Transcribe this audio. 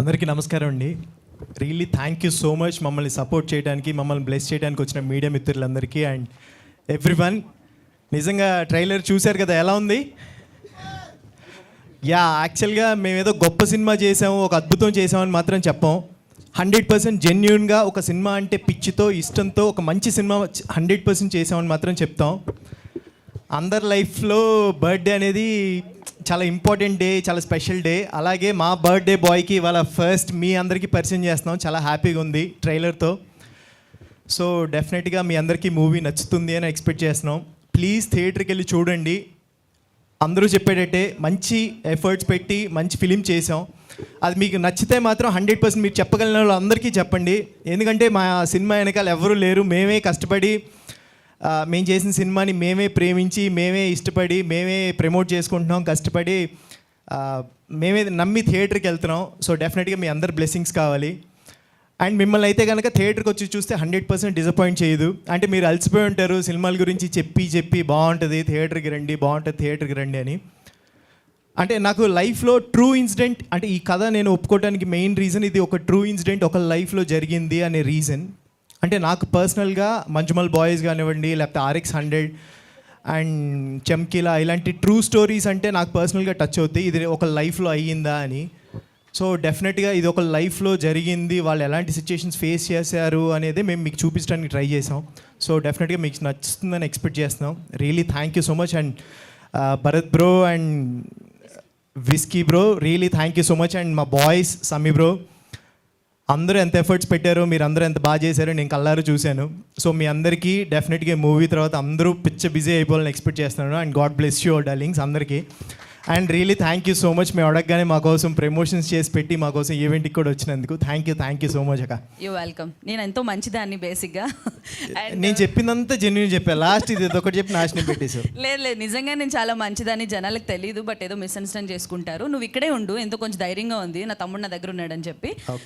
అందరికీ నమస్కారం అండి. Really thank you so much మమ్మల్ని సపోర్ట్ చేయడానికి, మమ్మల్ని బ్లెస్ చేయడానికి వచ్చిన మీడియా మిత్రులందరికీ అండ్ ఎవ్రీవన్. నిజంగా ట్రైలర్ చూశారు కదా, ఎలా ఉంది? యాక్చువల్గా మేమేదో గొప్ప సినిమా చేసాము, ఒక అద్భుతం చేసామని మాత్రం చెప్పాం. 100% జెన్యూన్గా ఒక సినిమా అంటే పిచ్చితో, ఇష్టంతో ఒక మంచి సినిమా 100% చేసామని మాత్రం చెప్తాం. అందరి లైఫ్లో బర్త్డే అనేది చాలా ఇంపార్టెంట్ డే, చాలా స్పెషల్ డే. అలాగే మా బర్త్డే బాయ్కి ఇవాళ ఫస్ట్ మీ అందరికీ పరిచయం చేస్తున్నాం. చాలా హ్యాపీగా ఉంది ట్రైలర్తో. సో డెఫినెట్గా మీ అందరికీ మూవీ నచ్చుతుంది అని ఎక్స్పెక్ట్ చేస్తున్నాం. ప్లీజ్ థియేటర్కి వెళ్ళి చూడండి. అందరూ చెప్పేటట్టే మంచి ఎఫర్ట్స్ పెట్టి మంచి ఫిలిం చేసాం. అది మీకు నచ్చితే మాత్రం 100% మీరు చెప్పగలిగిన వాళ్ళు అందరికీ చెప్పండి. ఎందుకంటే మా సినిమా వెనకాల ఎవరూ లేరు, మేమే కష్టపడి మేము చేసిన సినిమాని మేమే ప్రేమించి, మేమే ఇష్టపడి, మేమే ప్రమోట్ చేసుకుంటున్నాం, కష్టపడి మేమే నమ్మి థియేటర్కి వెళ్తున్నాం. సో డెఫినెట్గా మీ అందరి బ్లెస్సింగ్స్ కావాలి. అండ్ మిమ్మల్ని అయితే కనుక థియేటర్కి వచ్చి చూస్తే 100% డిసప్పాయింట్ చేయదు. అంటే మీరు అలసిపోయి ఉంటారు సినిమాల గురించి చెప్పి బాగుంటుంది థియేటర్కి రండి, బాగుంటుంది థియేటర్కి రండి అని. అంటే నాకు లైఫ్లో ట్రూ ఇన్సిడెంట్, అంటే ఈ కథ నేను ఒప్పుకోవడానికి మెయిన్ రీజన్ ఇది ఒక ట్రూ ఇన్సిడెంట్ ఒక లైఫ్లో జరిగింది అనే రీజన్. అంటే నాకు పర్సనల్గా మంజుమల్ బాయ్స్ కానివ్వండి, లేకపోతే RX 100 అండ్ చమ్కీలా ఇలాంటి ట్రూ స్టోరీస్ అంటే నాకు పర్సనల్గా టచ్ అవుతాయి. ఇది ఒక లైఫ్లో అయ్యిందా అని. సో డెఫినెట్గా ఇది ఒక లైఫ్లో జరిగింది, వాళ్ళు ఎలాంటి సిచ్యుయేషన్స్ ఫేస్ చేశారు అనేది మేము మీకు చూపించడానికి ట్రై చేసాం. సో డెఫినెట్గా మీకు నచ్చుతుందని ఎక్స్పెక్ట్ చేస్తున్నాం. Really thank you so much. And Bharat bro and whisky bro, really thank you so much. And మా బాయ్స్ సమీ బ్రో, అందరూ ఎంత ఎఫర్ట్స్ పెట్టారో, మీరు అందరూ ఎంత బాగా చేశారో నేను కళ్ళారు చూశాను. సో మీ అందరికీ డెఫినెట్గా మూవీ తర్వాత అందరూ బిజీ అయిపోవాలని ఎక్స్పెక్ట్ చేస్తున్నాను. And God bless you darlings అందరికీ. And really thank you so much. మేము అడగగానే మా కోసం ప్రమోషన్స్ చేసి పెట్టి మా కోసం ఈవెంట్కి కూడా వచ్చినందుకు థ్యాంక్ యూ సో మచ్ అక్క. You welcome. నేను ఎంతో మంచిదాన్ని బేసిక్గా. నేను చెప్పిందంతా జెన్యూన్ చెప్పాను, లాస్ట్ ఇది ఒకటి చెప్పి నాశనం పెట్టేశారు. లేదు నిజంగా నేను చాలా మంచిదాన్ని, జనాలకు తెలియదు, బట్ ఏదో మిస్అండర్స్టాండ్ చేసుకుంటారు. నువ్వు ఇక్కడే ఉండు, ఎంతో కొంచెం ధైర్యంగా ఉంది, నా తమ్ముడు నా దగ్గర ఉన్నాడని చెప్పి.